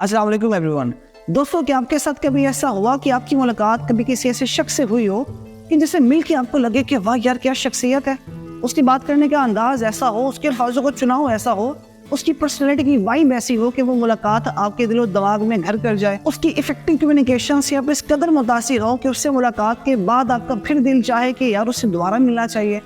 अस्सलाम वालेकुम एवरीवन। दोस्तों, क्या आपके साथ कभी ऐसा हुआ कि आपकी मुलाकात कभी किसी ऐसे शख्स से हुई हो कि जिससे मिल के आपको लगे कि वाह यार क्या शख्सियत है, उसकी बात करने का अंदाज ऐसा हो, उसके अल्फाजों को चुनाव ऐसा हो, उसकी पर्सनैलिटी की वाइब ऐसी हो कि वो मुलाकात आपके दिलो दिमाग में घर कर जाए, उसकी इफेक्टिव कम्युनिकेशन से आप इस कदर मुतासिर हो कि उससे मुलाकात के बाद आपका फिर दिल चाहे कि यार उससे दोबारा मिलना चाहिए।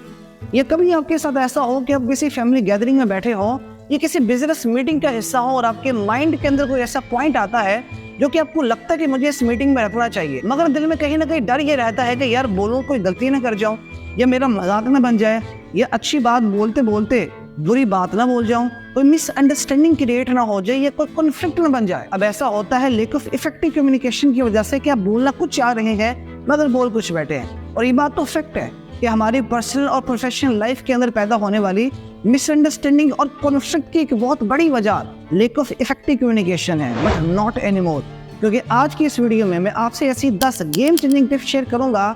या कभी आपके साथ ऐसा हो कि आप किसी फैमिली गैदरिंग में बैठे हो या किसी बिजनेस मीटिंग का हिस्सा हो और आपके माइंड के अंदर कोई ऐसा पॉइंट आता है जो कि आपको लगता है कि मुझे इस मीटिंग में रखना चाहिए, मगर दिल में कहीं ना कहीं डर ये रहता है कि यार बोलूं कोई गलती ना कर जाऊं, या मेरा मजाक ना बन जाए, या अच्छी बात बोलते बोलते बुरी बात ना बोल जाऊं, कोई मिसअंडरस्टैंडिंग क्रिएट ना हो जाए या कोई कॉन्फ्लिक्ट ना बन जाए। अब ऐसा होता है लेक ऑफ इफेक्टिव कम्युनिकेशन की वजह से कि आप बोलना कुछ चाह रहे हैं मगर बोल कुछ बैठे हैं। और ये बात तो फैक्ट है कि हमारी पर्सनल और प्रोफेशनल लाइफ के अंदर पैदा होने वाली मिसअंडरस्टैंडिंग और कॉन्फ्लिक्ट की एक बहुत बड़ी वजह लेक ऑफ इफेक्टिव कम्युनिकेशन है, बट नॉट एनीमोर। क्योंकि आज की इस वीडियो में मैं आपसे ऐसी 10 गेम चेंजिंग टिप्स शेयर करूंगा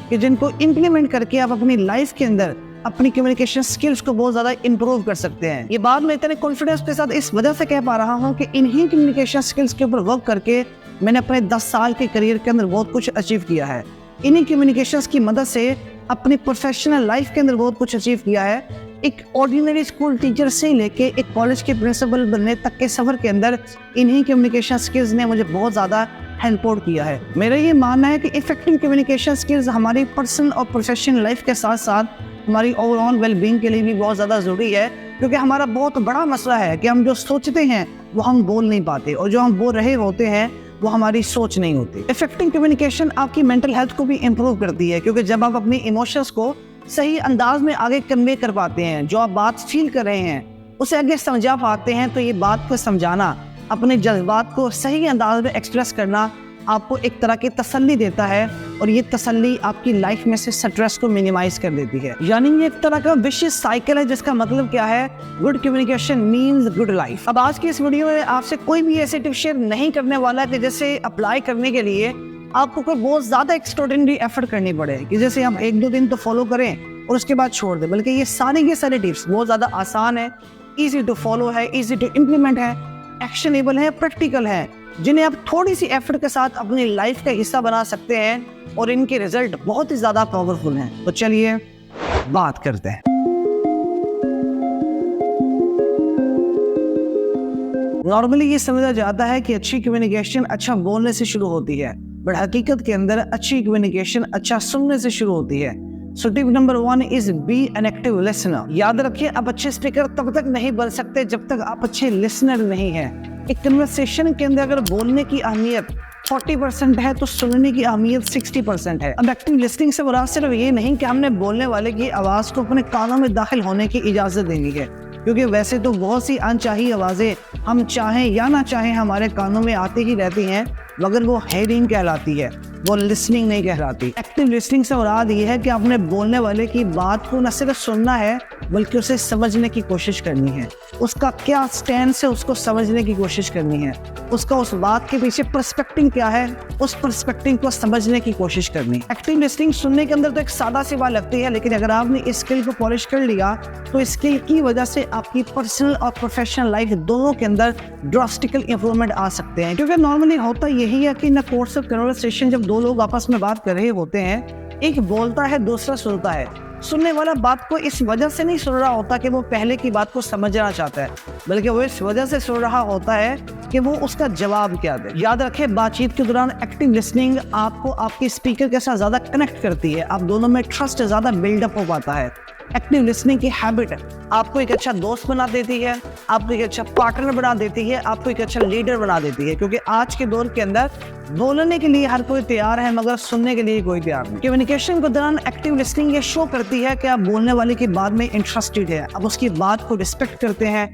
कि जिनको इंप्लीमेंट करके आप अपनी लाइफ के अंदर अपनी कम्युनिकेशन स्किल्स को बहुत ज्यादा इंप्रूव कर सकते हैं। ये बात मैं इतने कॉन्फिडेंस के साथ इस वजह से कह पा रहा हूँ कि इन्हीं कम्युनिकेशन स्किल्स के ऊपर वर्क करके मैंने अपने 10 साल के करियर के अंदर बहुत कुछ अचीव किया है। इन्हीं कम्युनिकेशंस की मदद से अपनी प्रोफेशनल लाइफ के अंदर बहुत कुछ अचीव किया है। एक ऑर्डिनरी स्कूल टीचर से लेके एक कॉलेज के प्रिंसिपल बनने तक के सफर के अंदर इन्हीं कम्युनिकेशन स्किल्स ने मुझे बहुत ज़्यादा हेल्प किया है। मेरा ये मानना है कि इफेक्टिव कम्युनिकेशन स्किल्स हमारी पर्सनल और प्रोफेशनल लाइफ के साथ साथ हमारी ओवरऑल वेलबींग के लिए भी बहुत ज़्यादा ज़रूरी है, क्योंकि हमारा बहुत बड़ा मसला है कि हम जो सोचते हैं वो हम बोल नहीं पाते और जो हम बोल रहे होते हैं वो हमारी सोच नहीं होती। इफेक्टिव कम्युनिकेशन आपकी मेंटल हेल्थ को भी इम्प्रूव करती है, क्योंकि जब आप अपनी इमोशंस को सही अंदाज में आगे कन्वे कर पाते हैं, जो आप बात फील कर रहे हैं उसे आगे समझा पाते हैं, तो ये बात को समझाना, अपने जज्बात को सही अंदाज में एक्सप्रेस करना आपको एक तरह की तसल्ली देता है, और ये तसल्ली आपकी लाइफ में से स्ट्रेस को मिनिमाइज कर देती है। यानी ये एक तरह का विशियस साइकिल है, जिसका मतलब क्या है, good communication means good life. अब आज की इस वीडियो में आपसे कोई भी ऐसे टिप शेयर नहीं करने वाला कि जैसे अप्लाई करने के लिए आपको कोई बहुत ज्यादा एक्स्ट्राऑर्डिनरी एफर्ट करनी पड़े कि जैसे आप 1-2 दिन तो फॉलो करें और उसके बाद छोड़ दें, बल्कि ये सारे के सारे टिप्स बहुत ज्यादा आसान है, इजी टू फॉलो है, इजी टू इम्प्लीमेंट है, एक्शनेबल है, प्रैक्टिकल है, जिन्हें आप थोड़ी सी एफर्ट के साथ अपनी लाइफ का हिस्सा बना सकते हैं और इनके रिजल्ट बहुत ही ज्यादा पावरफुल हैं। तो चलिए बात करते हैं। नॉर्मली ये समझा जाता है कि अच्छी कम्युनिकेशन अच्छा बोलने से शुरू होती है, बट हकीकत के अंदर अच्छी कम्युनिकेशन अच्छा सुनने से शुरू होती है। So tip number 1 is be an active listener. याद रखिए, आप अच्छे स्पीकर तब तक नहीं बन सकते जब तक आप अच्छे लिसनर नहीं हैं। एक कन्वर्सेशन के अंदर अगर बोलने की अहमियत 40% है तो सुनने की अहमियत 60% है। अब एक्टिव लिसनिंग से मुराद सिर्फ ये नहीं कि हमने बोलने वाले की आवाज़ को अपने कानों में दाखिल होने की इजाज़त देनी है, क्योंकि वैसे तो बहुत सी अनचाही आवाज़ें हम चाहें या ना चाहें हमारे कानों में आती ही रहती हैं, मगर वो हेयरिंग कहलाती है, वो लिसनिंग नहीं कहलाती। एक्टिव लिसनिंग से मुराद ये है कि आपने बोलने वाले की बात को न सिर्फ सुनना है बल्कि उसे समझने की कोशिश करनी है, उसका क्या स्टैंड है उसको समझने की कोशिश करनी है, उसका उस बात के पीछे पर्सपेक्टिव क्या है उस पर्सपेक्टिव को समझने की कोशिश करनी। एक्टिव लिसनिंग सुनने के अंदर तो एक सादा सी बात लगती है, लेकिन अगर आपने इस स्किल को पॉलिश कर लिया तो इस स्किल की वजह से आपकी पर्सनल और प्रोफेशनल लाइफ दोनों के अंदर ड्रास्टिकल इंप्रूवमेंट आ सकते हैं। क्योंकि नॉर्मली होता यही है कि इन कोर्स ऑफ कन्वर्सेशन जब दो लोग आपस में बात कर रहे होते हैं, एक बोलता है दूसरा सुनता है। सुनने वाला बात को इस वजह से नहीं सुन रहा होता कि वो पहले की बात को समझना चाहता है, बल्कि वो इस वजह से सुन रहा होता है कि वो उसका जवाब क्या दे। याद रखें, बातचीत के दौरान एक्टिव लिसनिंग आपको आपके स्पीकर के साथ ज़्यादा कनेक्ट करती है, आप दोनों में ट्रस्ट ज़्यादा बिल्डअप हो पाता है। एक्टिव लिसनिंग की हैबिट आपको एक अच्छा दोस्त बना देती है, आपको एक अच्छा पार्टनर बना देती है, आपको एक अच्छा लीडर बना देती है, क्योंकि आज के दौर के अंदर बोलने के लिए हर कोई तैयार है मगर सुनने के लिए कोई तैयार नहीं। कम्युनिकेशन के दौरान एक्टिव लिसनिंग ये शो करती है कि आप बोलने वाले की बात में इंटरेस्टेड है, आप उसकी बात को रिस्पेक्ट करते हैं,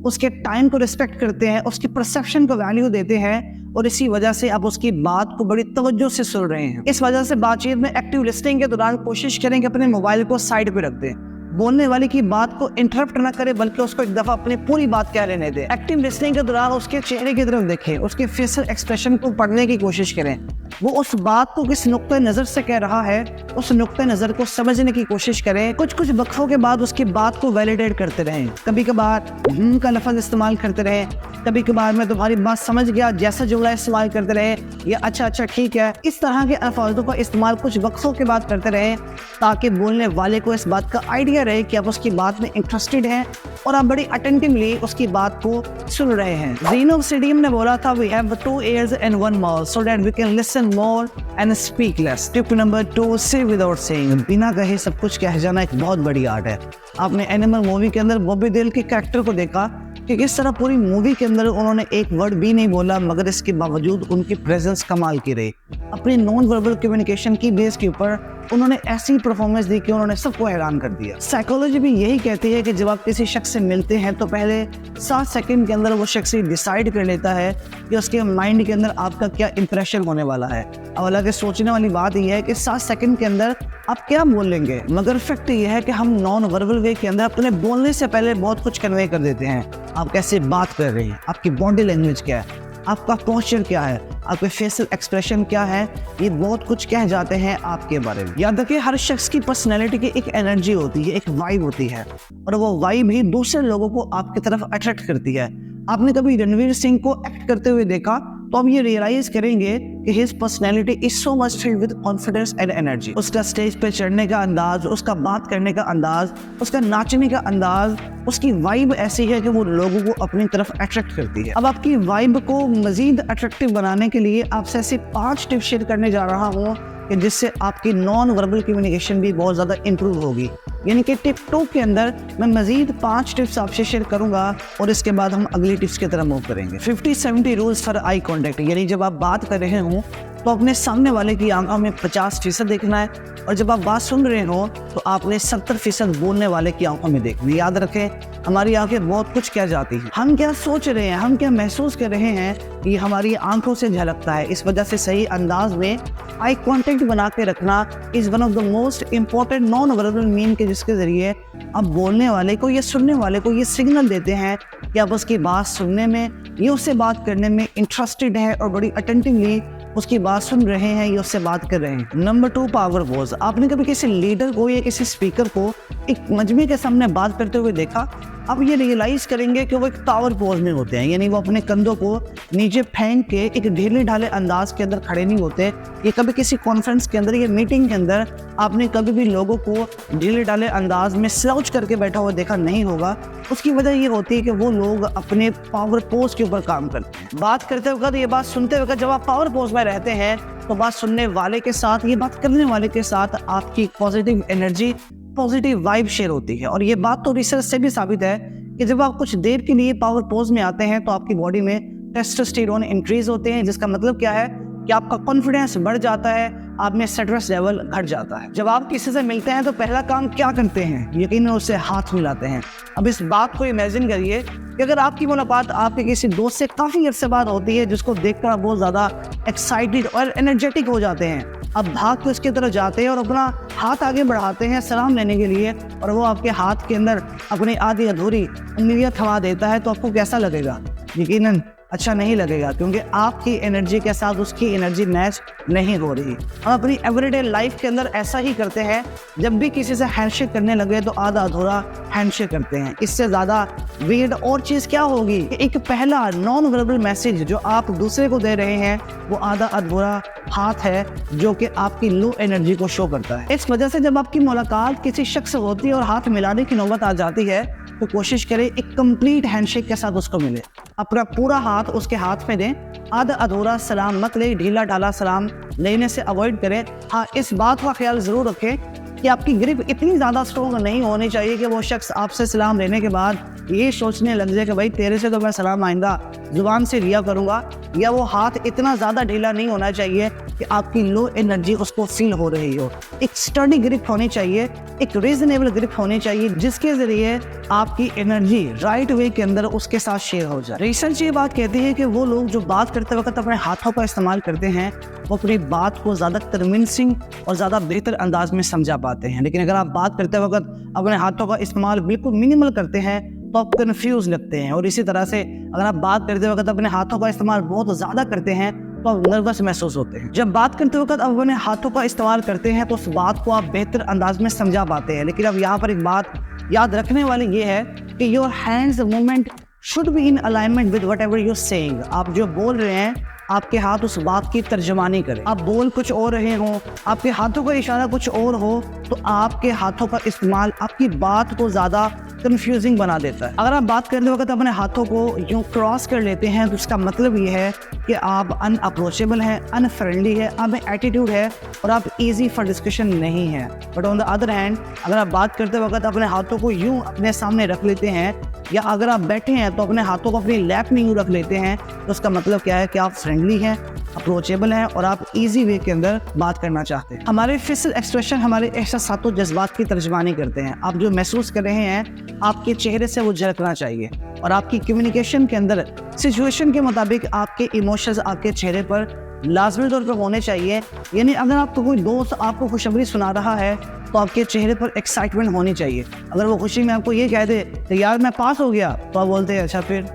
उसके टाइम को रिस्पेक्ट करते हैं, उसकी परसेप्शन को वैल्यू देते हैं, और इसी वजह से आप उसकी बात को बड़ी तवज्जो से सुन रहे हैं। इस वजह से बातचीत में एक्टिव लिसनिंग के दौरान कोशिश करें कि अपने मोबाइल को साइड पे रख दें, बोलने वाले की बात को इंटरप्ट ना करें बल्कि उसको एक दफा अपनी पूरी बात कह लेने दें। एक्टिव लिसनिंग के दौरान उसके चेहरे की तरफ देखें, उसके फेशियल एक्सप्रेशन को पढ़ने की कोशिश करें, वो उस बात को किस नुक्ते नज़र से कह रहा है उस नुक्ते नज़र को समझने की कोशिश करें। कुछ वक्फों के बाद उसकी बात को वैलिडेट करते रहें, कभी कभार का लफ्ज़ इस्तेमाल करते रहें, कभी कभार मैं तुम्हारी बात समझ गया, जैसा जुमला इस्तेमाल करते रहे, या अच्छा अच्छा ठीक है। इस तरह के अल्फाजों का इस्तेमाल कुछ वक्फों के बाद करते रहे ताकि बोलने वाले को इस बात का आइडिया रहे कि आप उसकी बात में इंटरेस्टेड हैं और आप बड़ी अटेंटिवली उसकी बात को सुन रहे हैं। ज़ीनो ऑफ सीडियम ने बोला था, we have 2 ears and 1 mouth so that we can listen more and speak less। Tip number 2, say without saying। बिना कहे सब कुछ कह जाना एक बहुत बड़ी आर्ट है। आपने एनिमल मूवी के अंदर बॉबी देओल के कैरेक्टर को देखा कि किस तरह पूरी मूवी के अंदर उन्होंने एक वर्ड भी नहीं बोला, मगर इसके बावजूद उनकी प्रेजेंस कमाल की रही। अपनी नॉन वर्बल कम्युनिकेशन की बेस के ऊपर उन्होंने ऐसी परफॉर्मेंस दी कि उन्होंने सबको हैरान कर दिया। साइकोलॉजी भी यही कहती है कि जब आप किसी शख्स से मिलते हैं तो पहले 7 सेकंड के अंदर वो शख्स डिसाइड कर लेता है कि उसके माइंड के अंदर आपका क्या इंप्रेशन होने वाला है। अब हालांकि सोचने वाली बात यह है कि 7 सेकंड के अंदर आप क्या बोलेंगे, मगर फैक्ट यह है कि हम नॉन वर्बल वे के अंदर अपने बोलने से पहले बहुत कुछ कन्वे कर देते हैं। आप कैसे बात कर रहे हैं, आपकी बॉडी लैंग्वेज क्या है, आपका पोस्चर क्या है, आपके फेशियल एक्सप्रेशन क्या है, ये बहुत कुछ कह जाते हैं आपके बारे में। याद रखिए, हर शख्स की पर्सनैलिटी की एक एनर्जी होती है, एक वाइब होती है, और वो वाइब ही दूसरे लोगों को आपकी तरफ अट्रैक्ट करती है। आपने कभी रणवीर सिंह को एक्ट करते हुए देखा तो आप ये रियलाइज करेंगे कि his personality is so much filled with confidence and energy. उसका स्टेज पे चढ़ने का अंदाज, उसका बात करने का अंदाज, उसका नाचने का अंदाज, उसकी वाइब ऐसी है कि वो लोगों को अपनी तरफ अट्रैक्ट करती है। अब आपकी वाइब को मजीद अट्रैक्टिव बनाने के लिए आपसे ऐसी 5 टिप्स शेयर करने जा रहा हूँ कि जिससे आपकी नॉन वर्बल कम्युनिकेशन भी बहुत ज़्यादा इंप्रूव होगी। यानी कि टिप 2 के अंदर मैं मजीद 5 टिप्स आपसे शेयर करूंगा और इसके बाद हम अगली टिप्स की तरफ मूव करेंगे। 50-70 रूल्स फॉर आई कॉन्टैक्ट। यानी जब आप बात कर रहे हों तो अपने सामने वाले की आंखों में 50% देखना है, और जब आप बात सुन रहे हो तो आपने 70% बोलने वाले की आंखों में देखनी। याद रखें, हमारी आंखें बहुत कुछ कह जाती हैं। हम क्या सोच रहे हैं, हम क्या महसूस कर रहे हैं, ये हमारी आंखों से झलकता है। इस वजह से सही अंदाज में आई कॉन्टैक्ट बना के रखना is one of the most important non verbal mean के जिसके ज़रिए आप बोलने वाले को या सुनने वाले को ये सिग्नल देते हैं कि आप उसकी बात सुनने में, ये उससे बात करने में इंटरेस्टेड है और बड़ी अटेंटिवली उसकी बात सुन रहे हैं, ये उससे बात कर रहे हैं। Number 2, power pose. आपने कभी किसी लीडर को या किसी स्पीकर को एक मजमे के सामने बात करते हुए देखा? अब ये रियलाइज करेंगे कि वो एक टावर पोज में होते हैं, यानी वो अपने कंधों को नीचे फेंक के एक ढीले ढाले अंदाज के अंदर खड़े नहीं होते। ये कभी किसी कॉन्फ्रेंस के अंदर या मीटिंग के अंदर आपने कभी भी लोगों को ढीले ढाले अंदाज में स्लाउच करके बैठा हुआ देखा नहीं होगा। उसकी वजह ये होती है कि वो लोग अपने पावर पोज के ऊपर काम करते हैं। बात करते वक्त, ये बात सुनते वक्त जब आप पावर पोज में रहते हैं तो बात सुनने वाले के साथ, ये बात करने वाले के साथ आपकी positive energy, positive vibe share होती है। और ये बात तो रिसर्च से भी साबित है कि जब आप कुछ देर के लिए पावर पोज में आते हैं तो आपकी बॉडी में टेस्टोस्टेरोन इंक्रीज होते हैं, जिसका मतलब क्या है कि आपका कॉन्फिडेंस बढ़ जाता है, आप में स्ट्रेस लेवल घट जाता है। जब आप किसी से मिलते हैं तो पहला काम क्या करते हैं? यकीनन उससे हाथ मिलाते हैं। अब इस बात को इमेजिन करिए कि अगर आपकी मुलाकात आपके किसी दोस्त से काफ़ी अरसे बाद होती है जिसको देखकर आप बहुत ज़्यादा एक्साइटेड और एनर्जेटिक हो जाते हैं, अब भाग के उसकी तरफ जाते हैं और अपना हाथ आगे बढ़ाते हैं सलाम लेने के लिए, और वो आपके हाथ के अंदर अपनी आधी अधूरी उंगलियां थमा देता है, तो आपको कैसा लगेगा? यकीनन अच्छा नहीं लगेगा, क्योंकि आपकी एनर्जी के साथ उसकी एनर्जी मैच नहीं हो रही। हम अपनी एवरीडे लाइफ के अंदर ऐसा ही करते हैं, जब भी किसी से हैंडशेक करने लगे तो आधा अधूरा हैंडशेक करते हैं। इससे ज़्यादा वियर्ड और चीज़ क्या होगी? एक पहला नॉन वर्बल मैसेज जो आप दूसरे को दे रहे हैं वो आधा अधूरा हाथ है, जो कि आपकी लो एनर्जी को शो करता है। इस वजह से जब आपकी मुलाकात किसी शख्स से होती है और हाथ मिलाने की नौबत आ जाती है तो कोशिश करें एक कंप्लीट हैंडशेक के साथ उसको मिले, अपना पूरा हाथ उसके हाथ में दें। आधा अधूरा सलाम मत ले, ढीला ढाला सलाम लेने से अवॉइड करें। हाँ, इस बात का ख्याल ज़रूर रखें कि आपकी ग्रिप इतनी ज़्यादा स्ट्रॉन्ग नहीं होनी चाहिए कि वो शख्स आपसे सलाम लेने के बाद ये सोचने लग जाए कि भाई तेरे से तो मैं सलाम आइंदा ज़ुबान से लिया करूँगा, या वो हाथ इतना ज़्यादा ढीला नहीं होना चाहिए कि आपकी लो एनर्जी उसको फील हो रही हो। एक स्टडी ग्रिप होनी चाहिए, एक रीजनेबल ग्रिप होनी चाहिए, जिसके ज़रिए आपकी एनर्जी राइट वे के अंदर उसके साथ शेयर हो जाए। रिसर्च ये बात कहती है कि वो लोग जो बात करते वक्त अपने हाथों का इस्तेमाल करते हैं वो अपनी बात को ज़्यादा कन्विंसिंग और ज़्यादा बेहतर अंदाज में समझा पाते हैं। लेकिन अगर आप बात करते वक्त अपने हाथों का इस्तेमाल बिल्कुल मिनिमल करते हैं तो आप कन्फ्यूज लगते हैं। और इसी तरह से अगर आप बात करते वक्त अपने हाथों का इस्तेमाल बहुत ज़्यादा करते हैं तो आप नर्वस महसूस होते हैं। जब बात करते वक्त आप अपने हाथों का इस्तेमाल करते हैं तो उस बात को आप बेहतर अंदाज में समझा पाते हैं। लेकिन अब यहाँ पर एक बात याद रखने वाली ये है कि your hands movement should be in alignment with whatever you're saying. आप जो बोल रहे हैं आपके हाथ उस बात की तर्जमानी करें। आप बोल कुछ और रहे हो, आपके हाथों का इशारा कुछ और हो, तो आपके हाथों का इस्तेमाल आपकी बात को ज़्यादा कंफ्यूजिंग बना देता है। अगर आप बात करते वक्त अपने हाथों को यूँ क्रॉस कर लेते हैं तो उसका मतलब ये है कि आप अनअप्रोचेबल हैं, अनफ्रेंडली है, आप में एटीट्यूड है और आप इजी फॉर डिस्कशन नहीं है। But on the other hand अगर आप बात करते वक्त अपने हाथों को यूँ अपने सामने रख लेते हैं, या अगर आप बैठे हैं तो अपने हाथों को अपनी लैप में यूँ रख लेते हैं, तो उसका मतलब क्या है कि आप फ्रेंडली हैं, अप्रोचेबल हैं और आप इजी वे के अंदर बात करना चाहते हैं। हमारे फेशियल एक्सप्रेशन हमारे एहसासात और जज्बात की तर्जमानी करते हैं। आप जो महसूस कर रहे हैं आपके चेहरे से वो झलकना चाहिए और आपकी कम्युनिकेशन के अंदर सिचुएशन के मुताबिक आपके इमोशंस आपके चेहरे पर लाजमी तौर पर होने चाहिए। यानी अगर आपको कोई दोस्त आपको खुशखबरी सुना रहा है तो आपके चेहरे पर एक्साइटमेंट होनी चाहिए। अगर वो खुशी में आपको ये कह दे कि यार मैं पास हो गया, तो आप बोलते हैं अच्छा फिर,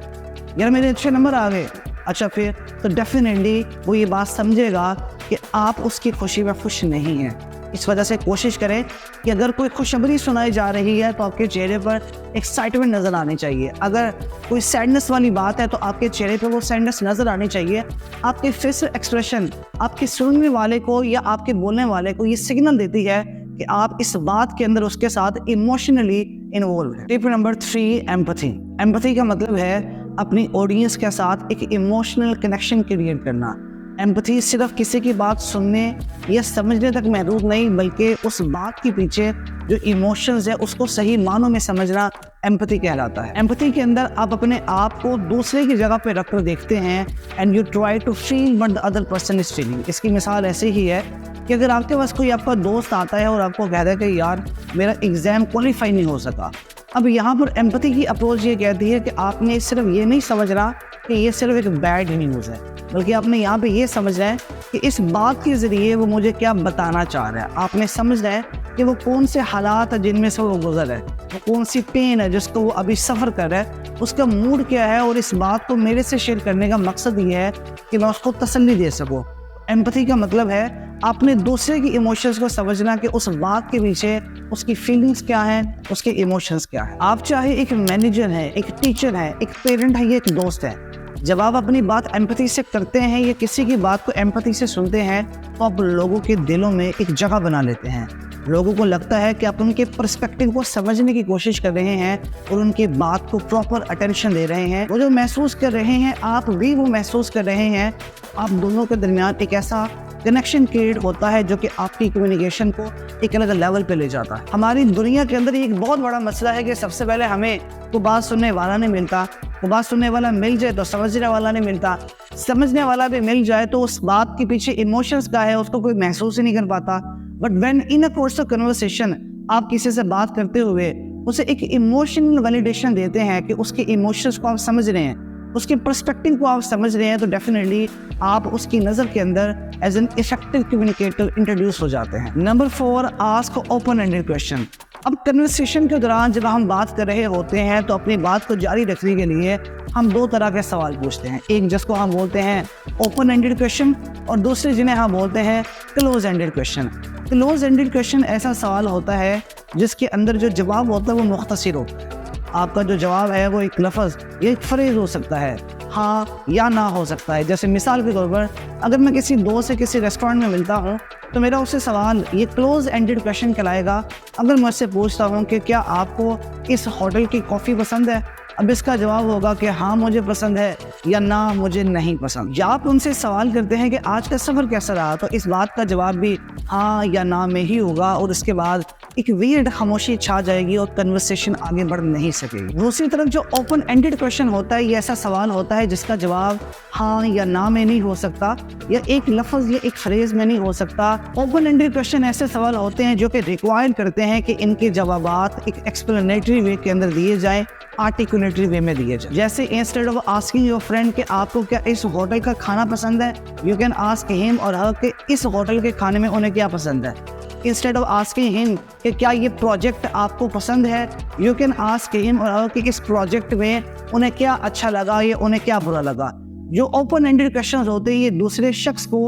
यार मेरे अच्छे नंबर आ गए, अच्छा फिर, तो डेफिनेटली वो ये बात समझेगा कि आप उसकी खुशी में खुश नहीं हैं। इस वजह से कोशिश करें कि अगर कोई खुशखबरी सुनाई जा रही है तो आपके चेहरे पर एक्साइटमेंट नज़र आनी चाहिए। अगर कोई सैडनेस वाली बात है तो आपके चेहरे पर वो सैडनेस नज़र आनी चाहिए। आपके फेशियल एक्सप्रेशन आपके सुनने वाले को या आपके बोलने वाले को ये सिग्नल देती है कि आप इस बात के अंदर उसके साथ इमोशनली इन्वॉल्व हैं। Tip number 3, empathy. एम्पैथी का मतलब है अपनी ऑडियंस के साथ एक इमोशनल कनेक्शन क्रिएट करना। एम्पैथी सिर्फ किसी की बात सुनने या समझने तक महदूद नहीं, बल्कि उस बात के पीछे जो इमोशंस है उसको सही मानों में समझना एम्पैथी कहलाता है। एम्पैथी के अंदर आप अपने आप को दूसरे की जगह पे रखकर देखते हैं and you try to feel what the other person is feeling. इसकी मिसाल ऐसे ही है कि अगर आपके पास कोई आपका दोस्त आता है और आपको कहता है कि यार मेरा एग्ज़ाम क्वालिफाई नहीं हो सका, अब यहाँ पर एम्पैथी की अप्रोच ये कहती है कि आपने सिर्फ ये नहीं समझना कि ये सिर्फ एक बैड न्यूज़ है, बल्कि आपने यहाँ पे ये समझना है कि इस बात के ज़रिए वो मुझे क्या बताना चाह रहा है। आपने समझना है कि वो कौन से हालात हैं जिनमें से वो गुजर है, वो कौन सी पेन है जिसको वो अभी सफ़र कर रहा है, उसका मूड क्या है, और इस बात को मेरे से शेयर करने का मकसद ये है कि मैं उसको तसल्ली दे सकूँ। एम्पैथी का मतलब है आपने दूसरे की इमोशंस को समझना कि उस बात के पीछे उसकी फीलिंग्स क्या हैं, उसके इमोशंस क्या हैं। आप चाहे एक मैनेजर हैं, एक टीचर है, एक पेरेंट है या एक दोस्त है, जब आप अपनी बात एम्पैथी से करते हैं या किसी की बात को एम्पैथी से सुनते हैं तो आप लोगों के दिलों में एक जगह बना लेते हैं। लोगों को लगता है कि आप उनके पर्सपेक्टिव को समझने की कोशिश कर रहे हैं और उनकी बात को प्रॉपर अटेंशन दे रहे हैं। वो जो महसूस कर रहे हैं आप भी वो महसूस कर रहे हैं। आप दोनों के दरमियान एक ऐसा कनेक्शन क्रिएट होता है जो कि आपकी कम्युनिकेशन को एक अलग लेवल पे ले जाता है। हमारी दुनिया के अंदर एक बहुत बड़ा मसला है कि सबसे पहले हमें कोई बात सुनने वाला नहीं मिलता। कोई बात सुनने वाला मिल जाए तो समझने वाला नहीं मिलता, समझने वाला भी मिल जाए तो उस बात के पीछे इमोशंस का है उसको कोई महसूस ही नहीं कर पाता। But when in a course of conversation आप किसी से बात करते हुए उसे एक इमोशनल वैलिडेशन देते हैं कि उसके इमोशंस को आप समझ रहे हैं, उसके पर्सपेक्टिव को आप समझ रहे हैं, तो डेफिनेटली आप उसकी नज़र के अंदर as an effective communicator introduce हो जाते हैं। Number 4, ask open ended question. अब कन्वर्सेशन के दौरान जब हम बात कर रहे होते हैं तो अपनी बात को जारी रखने के लिए हम 2 तरह के सवाल पूछते हैं। एक जिसको हम बोलते हैं ओपन एंडेड क्वेश्चन और दूसरे जिन्हें हम बोलते हैं close ended question. Close ended question ऐसा सवाल होता है जिसके अंदर जो जवाब होता है वो मुख्तसर होता है। आपका जो जवाब है वो एक लफ्ज़ या एक फ्रेज़ हो सकता है, हाँ या ना हो सकता है। जैसे मिसाल के तौर पर अगर मैं किसी दोस्त से किसी रेस्टोरेंट में मिलता हूँ तो मेरा उससे सवाल ये क्लोज एंडेड क्वेश्चन कहलाएगा। अगर मैं उससे पूछता हूँ कि क्या आपको इस होटल की कॉफ़ी पसंद है, अब इसका जवाब होगा कि हाँ मुझे पसंद है या ना मुझे नहीं पसंद। या आप उनसे सवाल करते हैं कि आज का सफ़र कैसा रहा, तो इस बात का जवाब भी हाँ या ना में ही होगा और उसके बाद एक वियर्ड खामोशी छा जाएगी और कन्वर्सेशन आगे बढ़ नहीं सकेगी। दूसरी तरफ जो ओपन एंडेड क्वेश्चन होता है ये ऐसा सवाल होता है जिसका जवाब हाँ या ना में नहीं हो सकता या एक लफ्ज़ या एक फ्रेज़ में नहीं हो सकता। ओपन एंडेड क्वेश्चन ऐसे सवाल होते हैं जो कि रिक्वायर करते हैं कि इनके जवाबात एक एक्सप्लेनेटरी वे के अंदर दिए जाएँ, आर्टिकुलेटरी वे में दिए जाए। जैसे instead of asking your friend कि आपको क्या इस होटल का खाना पसंद है, यू कैन आस्क हिम और हर कि इस होटल के खाने में उन्हें क्या पसंद है। इंस्टेड ऑफ आस्किंग हिम कि क्या ये प्रोजेक्ट आपको पसंद है, यू कैन आस्क हिम और हर कि इस प्रोजेक्ट में उन्हें क्या अच्छा लगा या उन्हें क्या बुरा लगा। जो ओपन एंडेड क्वेश्चंस होते हैं ये दूसरे शख्स को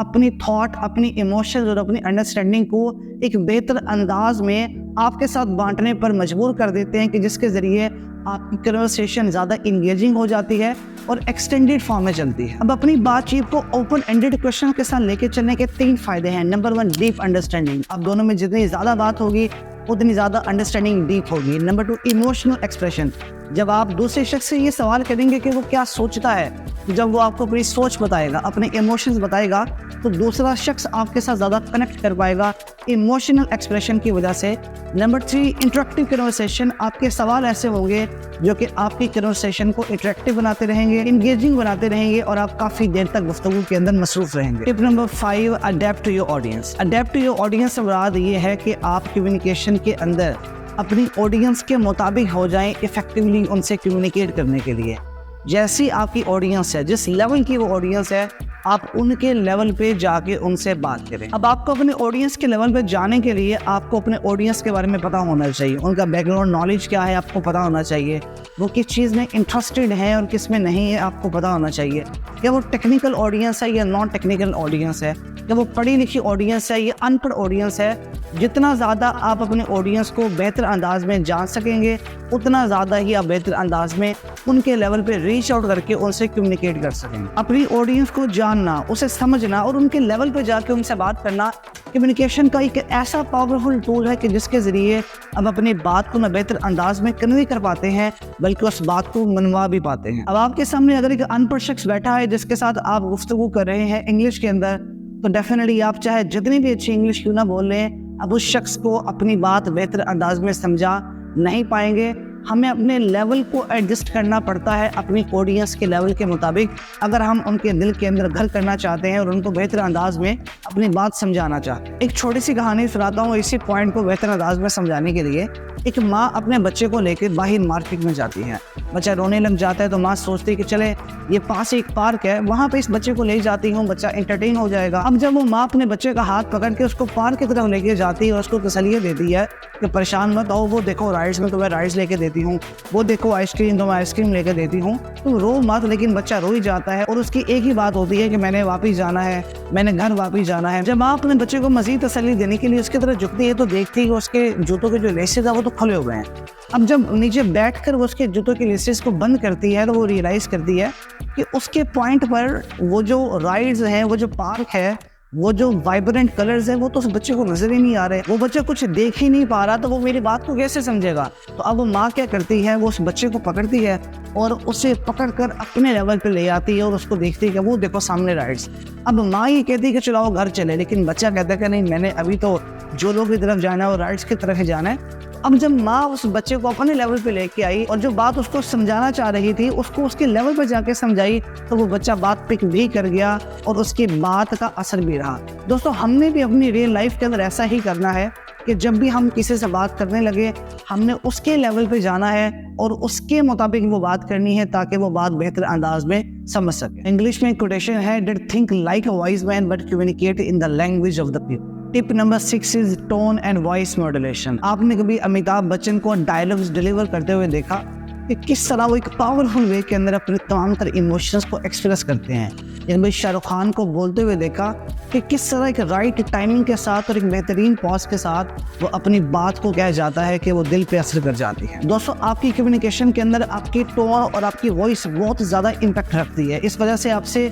अपनी थॉट, इमोशंस और अपनी अंडरस्टैंडिंग को एक बेहतर अंदाज में आपके साथ बांटने पर मजबूर कर देते हैं कि जिसके ज़रिए आपकी कन्वर्सेशन ज़्यादा इंगेजिंग हो जाती है और एक्सटेंडेड फॉर्म में चलती है। अब अपनी बातचीत को ओपन एंडेड क्वेश्चन के साथ लेके चलने के 3 फायदे हैं। Number 1, deep understanding. अब दोनों में जितनी ज़्यादा बात होगी उतनी ज़्यादा अंडरस्टैंडिंग डीप होगी। Number 2, emotional expression. जब आप दूसरे शख्स से ये सवाल करेंगे कि वो क्या सोचता है, जब वो आपको अपनी सोच बताएगा, अपने इमोशंस बताएगा, तो दूसरा शख्स आपके साथ ज़्यादा कनेक्ट कर पाएगा इमोशनल एक्सप्रेशन की वजह से। Number 3, interactive conversation. आपके सवाल ऐसे होंगे जो कि आपकी कन्वर्सेशन को इंटरेक्टिव बनाते रहेंगे, इंगेजिंग बनाते रहेंगे और आप काफ़ी देर तक गुफ्तगू के अंदर मसरूफ रहेंगे। Tip number 5, adapt to your audience. Adapt to your audience से मुराद ये है कि आप कम्युनिकेशन के अंदर अपनी ऑडियंस के मुताबिक हो जाएं, इफेक्टिवली उनसे कम्युनिकेट करने के लिए। जैसी आपकी ऑडियंस है, जिस लेवल की वो ऑडियंस है, आप उनके लेवल पे जाके उनसे बात करें। अब आपको अपने ऑडियंस के लेवल पे जाने के लिए आपको अपने ऑडियंस के बारे में पता होना चाहिए, उनका बैकग्राउंड नॉलेज क्या है आपको पता होना चाहिए, वो किस चीज़ में इंटरेस्टेड है और किस में नहीं है आपको पता होना चाहिए। क्या वो टेक्निकल ऑडियंस है या नॉन टेक्निकल ऑडियंस है, क्या वो पढ़ी लिखी ऑडियंस है या अनपढ़ ऑडियंस है। जितना ज़्यादा आप अपने ऑडियंस को बेहतर अंदाज में जान सकेंगे, उतना ज़्यादा ही आप बेहतर अंदाज में उनके लेवल पे रीच आउट करके उनसे कम्युनिकेट कर सकेंगे। अपनी ऑडियंस को जानना, उसे समझना और उनके लेवल पे जाके उनसे बात करना कम्युनिकेशन का एक ऐसा पावरफुल टूल है कि जिसके ज़रिए अब अपनी बात को न बेहतर अंदाज में कन्वे कर पाते हैं बल्कि उस बात को मनवा भी पाते हैं। अब आपके सामने अगर एक अनपढ़ शख्स बैठा है जिसके साथ आप गुफ्तगू कर रहे हैं इंग्लिश के अंदर, तो डेफिनेटली आप चाहे जितनी भी अच्छी इंग्लिश क्यों ना बोल लें, अब उस शख्स को अपनी बात बेहतर अंदाज में समझा नहीं पाएंगे। हमें अपने लेवल को एडजस्ट करना पड़ता है अपनी ऑडियंस के लेवल के मुताबिक, अगर हम उनके दिल के अंदर घर करना चाहते हैं और उनको बेहतर अंदाज में अपनी बात समझाना चाहते हैं। एक छोटी सी कहानी सुनाता हूँ इसी पॉइंट को बेहतर अंदाज में समझाने के लिए। एक माँ अपने बच्चे को लेकर बाहर मार्केट में जाती है। बच्चा रोने लग जाता है तो माँ सोचती है कि चले ये पास एक पार्क है, वहाँ पे इस बच्चे को ले जाती हूँ, बच्चा एंटरटेन हो जाएगा। अब जब वो माँ अपने बच्चे का हाथ पकड़ के उसको पार्क की तरफ लेके जाती है और उसको तसल्ली देती है कि परेशान मत हो, वो देखो राइड्स में तुम्हें राइड्स लेके देती हूँ, वो देखो आइसक्रीम तो मैं आइसक्रीम लेके देती हूँ, तुम रो मत। लेकिन बच्चा रो ही जाता है और उसकी एक ही बात होती है कि मैंने वापस जाना है, मैंने घर वापस जाना है। जब माँ अपने बच्चे को मजीद तसल्ली देने के लिए उसकी तरफ झुकती है तो देखती है कि उसके जूतों के जो लेसेस है वो तो खुले हुए हैं। अब जब नीचे बैठकर वो उसके जूतों के लेसेस को बंद करती है तो वो रियलाइज करती है कि उसके पॉइंट पर वो जो राइड्स हैं, वो जो पार्क है, वो जो वाइब्रेंट कलर्स है, वो तो उस बच्चे को नजर ही नहीं आ रहे, वो बच्चा कुछ देख ही नहीं पा रहा, तो वो मेरी बात को कैसे समझेगा। तो अब वो माँ क्या करती है, वो उस बच्चे को पकड़ती है और उसे पकड़कर अपने लेवल पे ले आती है और उसको देखती है कि वो देखो सामने राइड्स। अब माँ ये कहती है कि चलाओ घर चले, लेकिन बच्चा कहता है कि नहीं, मैंने अभी तो झूलों की तरफ जाना है और राइड्स की तरफ ही जाना है। अब जब माँ उस बच्चे को अपने लेवल पे लेके आई और जो बात उसको समझाना चाह रही थी उसको उसके लेवल पे जाके समझाई, तो वो बच्चा बात पिक भी कर गया और उसकी बात का असर भी रहा। दोस्तों, हमने भी अपनी रियल लाइफ के अंदर ऐसा ही करना है कि जब भी हम किसी से बात करने लगे, हमने उसके लेवल पे जाना है और उसके मुताबिक वो बात करनी है ताकि वो बात बेहतर अंदाज में समझ सके। इंग्लिश में कोटेशन है, did think like a wise man but communicate in the language of the people. Tip number 6 is tone and voice modulation. आपने कभी अमिताभ बच्चन को डायलॉग्स डिलीवर करते हुए देखा कि किस तरह वो एक पावरफुल वे के अंदर अपने तमाम तर इमोशंस को एक्सप्रेस करते हैं। या भाई शाहरुख खान को बोलते हुए देखा कि किस तरह एक राइट टाइमिंग के साथ और एक बेहतरीन पॉज के साथ वो अपनी बात को कह जाता है कि वो दिल पे असर कर जाती है। दोस्तों, आपकी कम्युनिकेशन के अंदर आपकी टोन और आपकी वॉइस बहुत ज़्यादा इम्पैक्ट रखती है। इस वजह से आपसे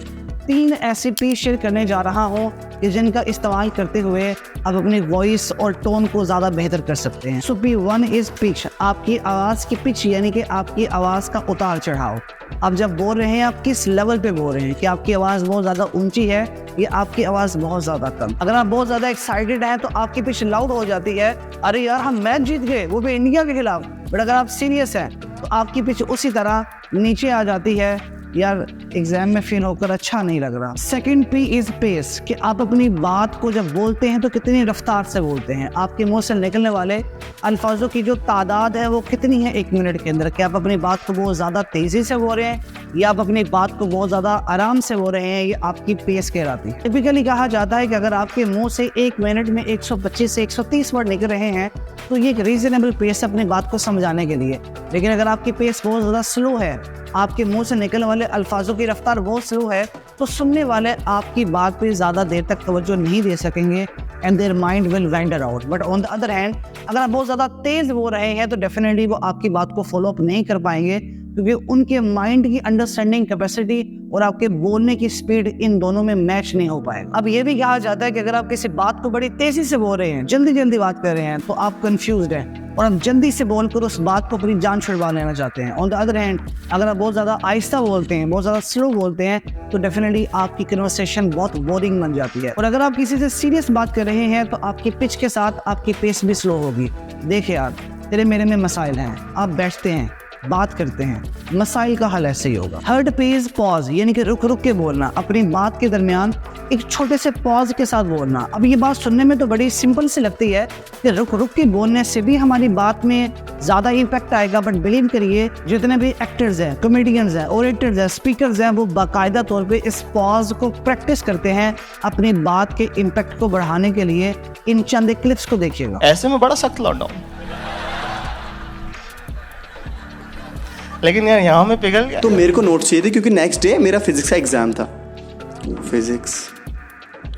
3 ऐसी टिप्स शेयर करने जा रहा हूँ कि जिनका इस्तेमाल करते हुए आप अपनी वॉइस और टोन को ज़्यादा बेहतर कर सकते हैं। सो P1 इज़ पिच। आपकी आवाज़ की पिच यानी कि आपकी आवाज़ का उतार चढ़ाव। आप जब बोल रहे हैं आप किस लेवल पे बोल रहे हैं, कि आपकी आवाज़ बहुत ज़्यादा ऊंची है या आपकी आवाज़ बहुत ज़्यादा कम। अगर आप बहुत ज़्यादा एक्साइटेड हैं तो आपकी पिच लाउड हो जाती है, अरे यार हम मैच जीत गए, वो भी इंडिया के खिलाफ। बट अगर आप सीरियस हैं तो आपकी पिच उसी तरह नीचे आ जाती है, यार एग्जाम में फेल होकर अच्छा नहीं लग रहा। सेकंड P इज पेस, कि आप अपनी बात को जब बोलते हैं तो कितनी रफ्तार से बोलते हैं। आपके मुंह से निकलने वाले अल्फाजों की जो तादाद है वो कितनी है 1 मिनट के अंदर। क्या आप अपनी बात को बहुत ज़्यादा तेज़ी से बोल रहे हैं या आप अपनी बात को बहुत ज़्यादा आराम से बोल रहे हैं, ये आपकी पेस कहलाती है। टिपिकली कहा जाता है कि अगर आपके मुंह से 1 मिनट में 125 से 130 वर्ड निकल रहे हैं तो ये एक रीजनेबल पेस है अपनी बात को समझाने के लिए। लेकिन अगर आपकी पेस बहुत ज़्यादा स्लो है, आपके मुंह से निकलने वाले वाले अल्फाजों की रफ्तार बहुत स्लो है तो सुनने वाले आपकी बात पे ज़्यादा देर तक तवज्जो नहीं दे सकेंगे and their mind will wander out. But on the other hand अगर आप बहुत ज़्यादा तेज़ बोल रहे हैं तो डेफिनेटली वो आपकी बात को फॉलो अप नहीं कर पाएंगे, क्योंकि उनके माइंड की अंडरस्टैंडिंग कैपेसिटी और आपके बोलने की स्पीड इन दोनों में मैच नहीं हो पाएगा। अब ये भी कहा जाता है कि अगर आप किसी बात को बड़ी तेज़ी से बोल रहे हैं, जल्दी जल्दी बात कर रहे हैं, तो आप कंफ्यूज्ड हैं और आप जल्दी से बोलकर उस बात को अपनी जान छुड़वा लेना चाहते हैं। ऑन द अदर हैंड अगर आप बहुत ज़्यादा आहिस्ता बोलते हैं, बहुत ज़्यादा स्लो बोलते हैं, तो डेफिनेटली आपकी कन्वर्सेशन बहुत बोरिंग बन जाती है। और अगर आप किसी से सीरियस बात कर रहे हैं तो आपकी पिच के साथ आपकी पेस भी स्लो होगी। देखिए यार, तेरे मेरे में मसाइल हैं, आप बैठते हैं, बात करते हैं, मसाइल का हल ऐसे ही होगा। थर्ड पे इज पॉज, यानी कि रुक रुक के बोलना, अपनी बात के दरमियान एक छोटे से पॉज के साथ बोलना। अब ये बात सुनने में तो बड़ी सिंपल सी लगती है कि रुक रुक के बोलने से भी हमारी बात में ज़्यादा इम्पैक्ट आएगा, बट बिलीव करिए जितने भी एक्टर्स हैं, कॉमेडियंस हैं, ओरेटर्स हैं, स्पीकर्स हैं, वो बाकायदा तौर पे इस पॉज को प्रैक्टिस करते हैं अपनी बात के इम्पैक्ट को बढ़ाने के लिए। इन चंद क्लिप्स को देखिएगा। ऐसे में बड़ा सख्त लौटा हूँ, लेकिन यार यहाँ में पिघल गया। तो मेरे को नोट्स चाहिए थे क्योंकि नेक्स्ट डे मेरा फिजिक्स का एग्जाम था। फिजिक्स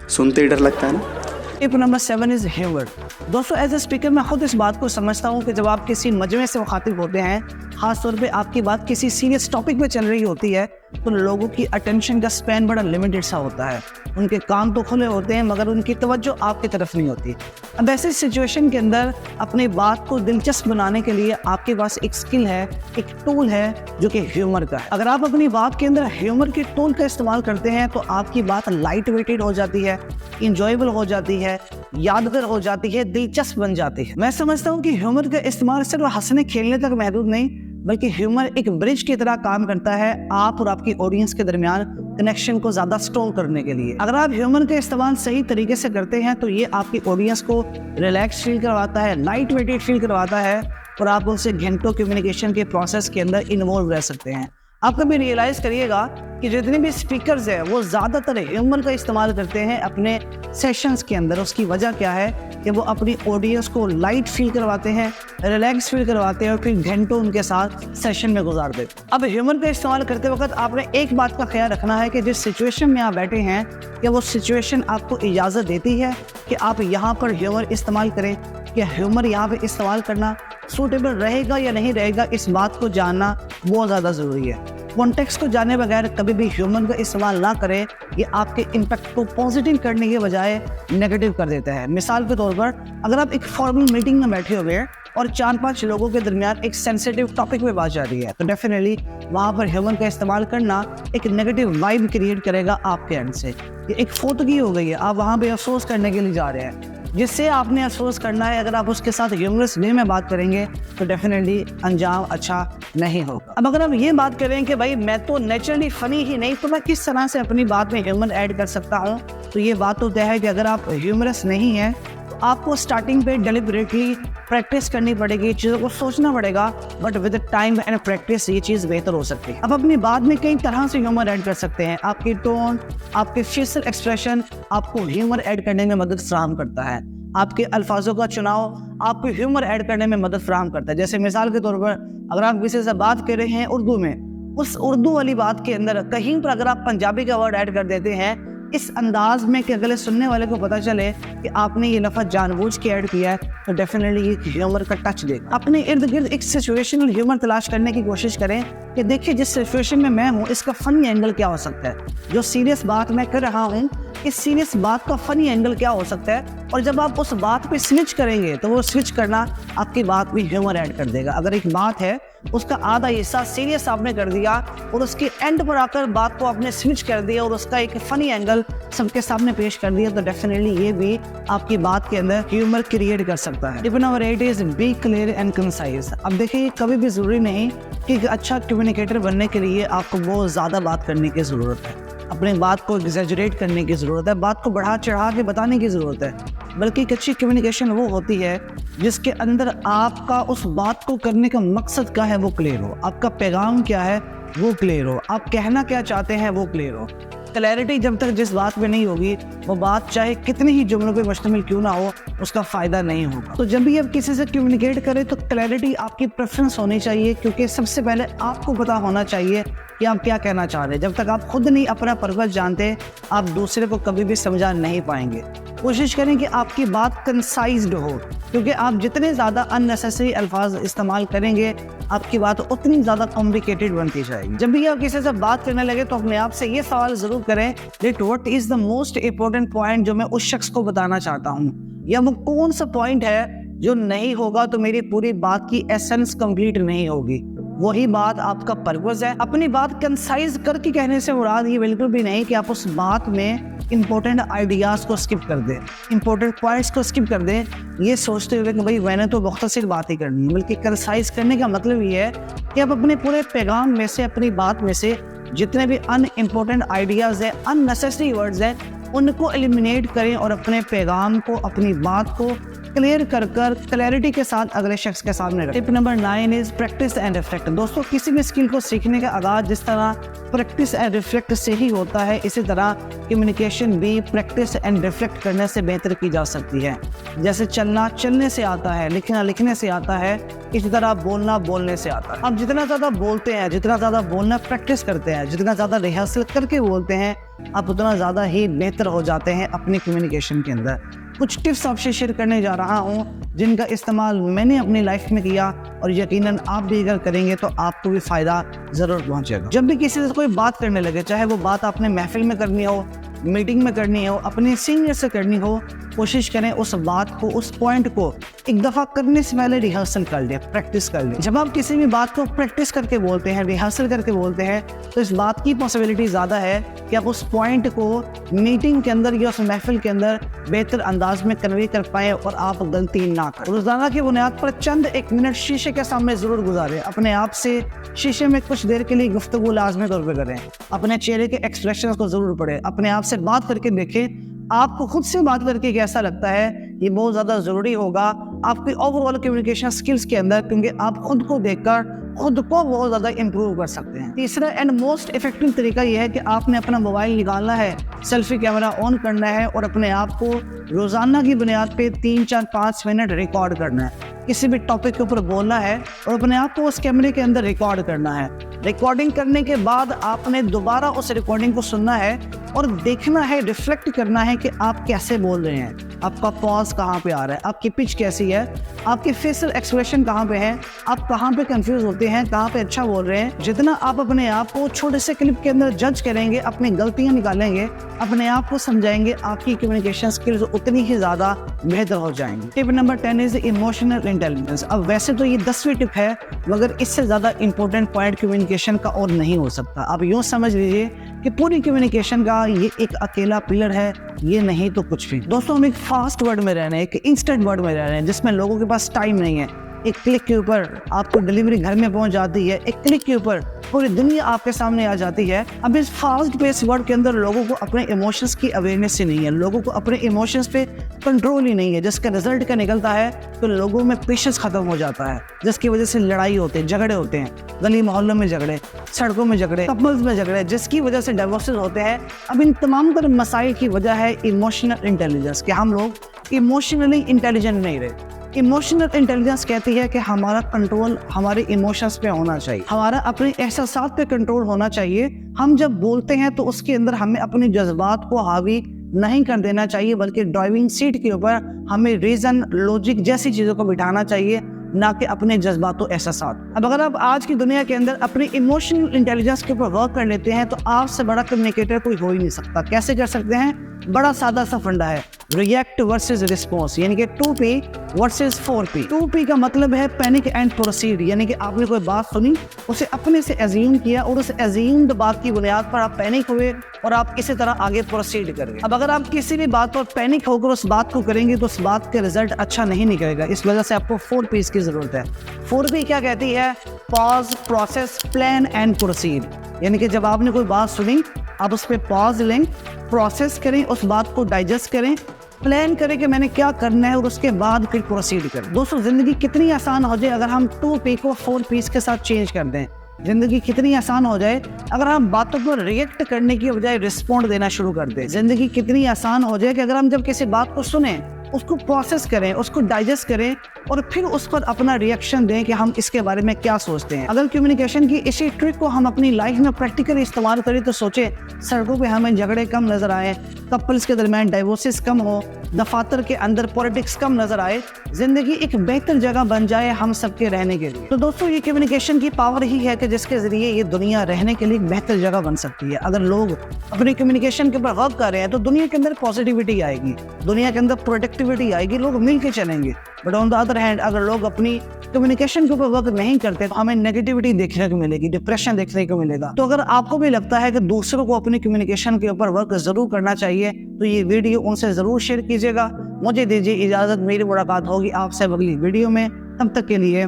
सुनते ही डर लगता है ना। Tip number 7 is humour. दोस्तों, एज ए स्पीकर मैं खुद इस बात को समझता हूँ कि जब आप किसी मजमे से मुखातिब होते हैं, खासतौर पे आपकी बात किसी सीरियस टॉपिक पे चल रही होती है, तो लोगों की अटेंशन का स्पैन बड़ा लिमिटेड सा होता है। उनके कान तो खुले होते हैं मगर उनकी तवज्जो आपकी तरफ नहीं होती। अब ऐसे सिचुएशन के अंदर अपनी बात को दिलचस्प बनाने के लिए आपके पास एक स्किल है, एक टूल है जो कि ह्यूमर का है। अगर आप अपनी बात के अंदर ह्यूमर के टूल का इस्तेमाल करते हैं तो आपकी बात लाइट वेटेड हो जाती है, इंजॉयबल हो जाती है, यादगार हो जाती है, दिलचस्प बन जाती है। मैं समझता हूँ कि ह्यूमर का इस्तेमाल सिर्फ हंसने खेलने तक महदूद नहीं, बल्कि ह्यूमर एक ब्रिज की तरह काम करता है आप और आपकी ऑडियंस के दरमियान कनेक्शन को ज़्यादा स्ट्रॉन्ग करने के लिए। अगर आप ह्यूमर का इस्तेमाल सही तरीके से करते हैं तो ये आपकी ऑडियंस को रिलैक्स फील करवाता है, लाइट वेटेड फील करवाता है और आप उनसे घंटों कम्युनिकेशन के प्रोसेस के अंदर इन्वॉल्व रह सकते हैं। आप कभी रियलाइज करिएगा कि जितने भी स्पीकर्स हैं वो ज़्यादातर ह्यूमर का इस्तेमाल करते हैं अपने सेशंस के अंदर। उसकी वजह क्या है कि वो अपनी ऑडियंस को लाइट फील करवाते हैं, रिलैक्स फील करवाते हैं और फिर घंटों उनके साथ सेशन में गुजार देते हैं। अब ह्यूमर का इस्तेमाल करते वक्त आपने एक बात का ख्याल रखना है कि जिस सिचुएशन में आप बैठे हैं, क्या वो सिचुएशन आपको इजाज़त देती है कि आप यहाँ पर ह्यूमर इस्तेमाल करें, कि ह्यूमर यहाँ पे इस्तेमाल करना सूटेबल रहेगा या नहीं रहेगा। इस बात को जानना बहुत ज़्यादा ज़रूरी है। कॉन्टेक्स्ट को जाने बगैर कभी भी ह्यूमर का इस्तेमाल ना करें, ये आपके इम्पैक्ट को पॉजिटिव करने के बजाय नेगेटिव कर देता है। मिसाल के तौर पर अगर आप एक फॉर्मल मीटिंग में बैठे हुए हैं और 4-5 लोगों के दरमियान एक सेंसिटिव टॉपिक में बात जा रही है, तो डेफिनेटली वहाँ पर ह्यूमर का इस्तेमाल करना एक नेगेटिव वाइब क्रिएट करेगा आपके एंड से। ये एक फोतगी हो गई है, आप वहाँ पे अफसोस करने के लिए जा रहे हैं, जिससे आपने अफसोस करना है। अगर आप उसके साथ ह्यूमरस वे में बात करेंगे तो डेफिनेटली अंजाम अच्छा नहीं होगा। अब अगर आप ये बात करें कि भाई मैं तो नेचुरली फनी ही नहीं, तो मैं किस तरह से अपनी बात में ह्यूमर ऐड कर सकता हूँ, तो ये बात तो तय है कि अगर आप ह्यूमरस नहीं हैं तो आपको स्टार्टिंग पे डेलिबरेटली प्रैक्टिस करनी पड़ेगी, चीज़ों को सोचना पड़ेगा, but with time and practice ये चीज़ बेहतर हो सकती है। अब अपनी बात में कई तरह से ह्यूमर ऐड कर सकते हैं। आपकी टोन, आपके फेशियल एक्सप्रेशन आपको ह्यूमर ऐड करने में मदद फराहम करता है। आपके अल्फाजों का चुनाव आपको ह्यूमर ऐड करने में मदद फराहम करता है। जैसे मिसाल के तौर पर अगर आप किसी से बात कर रहे हैं उर्दू में, उस उर्दू वाली बात के अंदर कहीं पर अगर आप पंजाबी का वर्ड ऐड कर देते हैं इस अंदाज में कि अगले सुनने वाले को पता चले कि आपने ये लफ्ज़ जानबूझ के ऐड किया है, तो डेफिनेटली ये ह्यूमर का टच देगा। अपने इर्द गिर्द एक सिचुएशनल ह्यूमर तलाश करने की कोशिश करें कि देखिए जिस सिचुएशन में मैं हूँ इसका फ़नी एंगल क्या हो सकता है। जो सीरियस बात मैं कर रहा हूँ, इस सीरियस बात का फ़नी एंगल क्या हो सकता है, और जब आप उस बात पे स्विच करेंगे तो वो स्विच करना आपकी बात में ह्यूमर ऐड कर देगा। अगर एक बात है उसका आधा हिस्सा सीरियस आपने कर दिया और उसके एंड पर आकर बात को आपने स्विच कर दिया और उसका एक फ़नी एंगल सबके सामने पेश कर दिया, तो डेफिनेटली ये भी आपकी बात के अंदर ह्यूमर क्रिएट कर सकता है। Tip number 8 is be clear and concise. अब देखिए, कभी भी ज़रूरी नहीं कि एक अच्छा कम्युनिकेटर बनने के लिए आपको बहुत ज़्यादा बात करने की ज़रूरत है, अपनी बात को एग्जैजरेट करने की ज़रूरत है, बात को बढ़ा चढ़ा के बताने की ज़रूरत है। बल्कि एक अच्छी कम्युनिकेशन वो होती है जिसके अंदर आपका उस बात को करने का मकसद क्या है वो क्लियर हो, आपका पैगाम क्या है वो क्लियर हो, आप कहना क्या चाहते हैं वो क्लियर हो। क्लैरिटी जब तक जिस बात में नहीं होगी, वो बात चाहे कितनी ही जुमलों पे मुश्तमिल क्यों ना हो, उसका फ़ायदा नहीं होगा। तो जब भी आप किसी से कम्युनिकेट करें तो क्लैरिटी आपकी प्रेफरेंस होनी चाहिए, क्योंकि सबसे पहले आपको पता होना चाहिए कि आप क्या कहना चाह रहे हैं। जब तक आप खुद नहीं अपना पर्पस जानते, आप दूसरे को कभी भी समझा नहीं पाएंगे। कोशिश करें कि आपकी बात कंसाइज्ड हो, क्योंकि आप जितने ज़्यादा अननेसेसरी अल्फाज इस्तेमाल करेंगे, आपकी बात उतनी ज़्यादा कॉम्प्लिकेटेड बनती जाएगी। जब भी आप किसी से बात करने लगे तो अपने आप से ये सवाल ज़रूर करें that what is the most important point जो मैं उस शख्स को बताना चाहता हूँ, या वो कौन सा पॉइंट है जो नहीं होगा तो मेरी पूरी बात की एसेंस कंप्लीट नहीं होगी। वही बात आपका पर्पस है। अपनी बात कंसाइज करके कहने से मुराद ये बिल्कुल भी नहीं कि आप उस बात में इंपॉर्टेंट आइडियाज़ को स्किप कर दें, इंपॉर्टेंट पॉइंट्स को स्किप कर दें, ये सोचते हुए कि भाई मैंने तो मुख्तसर बात ही करनी है। बल्कि कंसाइज करने का मतलब ये है कि आप अपने पूरे पैगाम में से, अपनी बात में से जितने भी अनइम्पोर्टेंट आइडियाज़ हैं, अननेसेसरी वर्ड्स हैं, उनको एलिमिनेट करें और अपने पैगाम को, अपनी बात को क्लियर कर क्लैरिटी के साथ अगले शख्स के सामने रखें। Tip number 9 is practice and reflect. दोस्तों, किसी भी स्किल को सीखने का आगाज जिस तरह प्रैक्टिस एंड रिफ्लेक्ट से ही होता है, इसी तरह कम्युनिकेशन भी प्रैक्टिस एंड रिफ्लेक्ट करने से बेहतर की जा सकती है। जैसे चलना चलने से आता है, लिखना लिखने से आता है, इसी तरह बोलना बोलने से आता है। अब जितना ज़्यादा बोलते हैं, जितना ज़्यादा बोलना प्रैक्टिस करते हैं, जितना ज़्यादा रिहर्सल करके बोलते हैं, आप उतना ज़्यादा ही बेहतर हो जाते हैं अपनी कम्युनिकेशन के अंदर। कुछ टिप्स आपसे शेयर करने जा रहा हूँ जिनका इस्तेमाल मैंने अपनी लाइफ में किया, और यकीनन आप भी अगर करेंगे तो आपको भी फ़ायदा ज़रूर पहुँचेगा। जब भी किसी से कोई बात करने लगे, चाहे वो बात आपने महफिल में करनी हो, मीटिंग में करनी हो, अपने सीनियर से करनी हो, कोशिश करें उस बात को, उस पॉइंट को एक दफ़ा करने से पहले रिहर्सल कर लें, प्रैक्टिस कर लें। जब आप किसी भी बात को प्रैक्टिस करके बोलते हैं, रिहर्सल करके बोलते हैं, तो इस बात की पॉसिबिलिटी ज़्यादा है कि आप उस पॉइंट को मीटिंग के अंदर या उस महफिल के अंदर बेहतर अंदाज में कन्वे कर पाएँ और आप गलती ना करें। रोज़ाना की बुनियाद पर चंद 1 मिनट शीशे के सामने ज़रूर गुजारें। अपने आप से शीशे में कुछ देर के लिए गुफ्तगू लाजमी तौर पर करें। अपने चेहरे के एक्सप्रेशन को ज़रूर पढ़ें। अपने आप से बात करके देखें आपको खुद से बात करके कैसा लगता है। ये बहुत ज़्यादा ज़रूरी होगा आपकी ओवरऑल कम्युनिकेशन स्किल्स के अंदर, क्योंकि आप खुद को देखकर खुद को बहुत ज़्यादा इम्प्रूव कर सकते हैं। तीसरा एंड मोस्ट इफेक्टिव तरीका यह है कि आपने अपना मोबाइल निकालना है, सेल्फी कैमरा ऑन करना है और अपने आप को रोज़ाना की बुनियाद पे 3, 4, 5 मिनट रिकॉर्ड करना है। किसी भी टॉपिक के ऊपर बोलना है और अपने आप को उस कैमरे के अंदर रिकॉर्ड करना है। रिकॉर्डिंग करने के बाद आपने दोबारा उस रिकॉर्डिंग को सुनना है और देखना है, रिफ्लेक्ट करना है कि आप कैसे बोल रहे हैं, आपका पॉज कहाँ पे आ रहा है, आपकी पिच कैसी है, आपके फेशियल एक्सप्रेशन कहाँ पे है, आप कहाँ पे कंफ्यूज होते हैं, कहाँ पे अच्छा बोल रहे हैं। जितना आप अपने आप को छोटे से क्लिप के अंदर जज करेंगे, अपनी गलतियाँ निकालेंगे, अपने आप को समझाएंगे, आपकी कम्युनिकेशन स्किल्स उतनी ही ज़्यादा बेहतर हो जाएंगी। Tip number 10 is emotional intelligence. अब वैसे तो ये 10वीं टिप है, मगर इससे ज़्यादा इंपॉर्टेंट पॉइंट कम्युनिकेशन का और नहीं हो सकता। आप यूँ समझ लीजिए कि पूरी कम्युनिकेशन का ये एक अकेला पिलर है, ये नहीं तो कुछ भी। दोस्तों, हम एक फास्ट वर्ल्ड में रह रहे हैं, एक इंस्टेंट वर्ल्ड में रह रहे हैं, जिसमें लोगों के पास टाइम नहीं है। एक क्लिक के ऊपर आपको डिलीवरी घर में पहुंच जाती है, एक क्लिक के ऊपर पूरी दुनिया आपके सामने आ जाती है। अब इस फास्ट पेस वर्ल्ड के अंदर लोगों को अपने इमोशंस की अवेयरनेस ही नहीं है, लोगों को अपने इमोशंस पे कंट्रोल ही नहीं है, जिसका रिजल्ट क्या निकलता है तो लोगों में पेशेंस खत्म हो जाता है, जिसकी वजह से लड़ाई होते हैं, झगड़े होते हैं, गली मोहल्लों में झगड़े, सड़कों में झगड़े, कपल्स में झगड़े, जिसकी वजह से डिवोर्सेस होते हैं। अब इन तमाम तर मसाइल की वजह है इमोशनल इंटेलिजेंस, कि हम लोग इमोशनली इंटेलिजेंट नहीं रहे। इमोशनल इंटेलिजेंस कहती है कि हमारा कंट्रोल हमारे इमोशंस पे होना चाहिए, हमारा अपने एहसासात पे कंट्रोल होना चाहिए। हम जब बोलते हैं तो उसके अंदर हमें अपने जज्बात को हावी नहीं कर देना चाहिए, बल्कि ड्राइविंग सीट के ऊपर हमें रीज़न, लॉजिक जैसी चीज़ों को बिठाना चाहिए, ना कि अपने जज्बात और एहसासात। अब अगर आप आज की दुनिया के अंदर अपने इमोशनल इंटेलिजेंस के ऊपर वर्क कर लेते हैं तो आपसे बड़ा कम्युनिकेटर कोई हो ही नहीं सकता। कैसे कर सकते हैं? बड़ा सादा सा फंडा है, रिएक्ट वर्सेस रिस्पॉन्स, यानी कि 2P वर्सेस 4P। 2P का मतलब है पैनिक एंड प्रोसीड, यानी कि आपने कोई बात सुनी, उसे अपने से एज्यूम किया और उस एज्यूम्ड बात की बुनियाद पर आप पैनिक हुए और आप इसी तरह आगे प्रोसीड कर गए। अब अगर आप किसी भी बात पर पैनिक होकर उस बात को करेंगे तो उस बात का रिजल्ट अच्छा नहीं निकलेगा। इस वजह से आपको 4Ps की जरूरत है। 4P क्या कहती है? Pause, process, plan and proceed. यानी कि जब आपने कोई बात सुनी, आप उस पर पॉज लें, प्रोसेस करें, उस बात को डाइजेस्ट करें, प्लान करें कि मैंने क्या करना है और उसके बाद फिर प्रोसीड करें। दोस्तों, ज़िंदगी कितनी आसान हो जाए अगर हम 2P को 4Ps के साथ चेंज कर दें। ज़िंदगी कितनी आसान हो जाए अगर हम बातों पर रिएक्ट करने की बजाय रिस्पॉन्ड देना शुरू कर दें। ज़िंदगी कितनी आसान हो जाए कि अगर हम जब किसी बात को सुने उसको प्रोसेस करें, उसको डाइजेस्ट करें और फिर उस पर अपना रिएक्शन दें कि हम इसके बारे में क्या सोचते हैं। अगर कम्युनिकेशन की इसी ट्रिक को हम अपनी लाइफ में प्रैक्टिकली इस्तेमाल करें तो सोचें सड़कों पे हमें झगड़े कम नजर आए, कपल्स के दरमियान डाइवोर्सेस कम हो, दफातर के अंदर पॉलिटिक्स कम नजर आए, जिंदगी एक बेहतर जगह बन जाए हम सबके रहने के लिए। तो दोस्तों ये कम्युनिकेशन की पावर ही है कि जिसके जरिए ये दुनिया रहने के लिए एक बेहतर जगह बन सकती है। अगर लोग अपने कम्युनिकेशन के ऊपर वर्क कर रहे हैं तो दुनिया के अंदर पॉजिटिविटी आएगी, दुनिया के अंदर प्रोडक्टिविटी आएगी, लोग मिल के चलेंगे। But on the other hand अगर लोग अपनी कम्युनिकेशन के ऊपर वर्क नहीं करते तो हमें नेगेटिविटी देखने को मिलेगी, डिप्रेशन देखने को मिलेगा। तो अगर आपको भी लगता है कि दूसरों को अपनी कम्युनिकेशन के ऊपर वर्क जरूर करना चाहिए तो ये वीडियो उनसे जरूर शेयर कीजिएगा। मुझे दीजिए इजाजत, मेरी मुलाकात होगी आपसे अगली वीडियो में। तब तक के लिए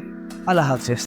अल्लाह हाफ़िज़।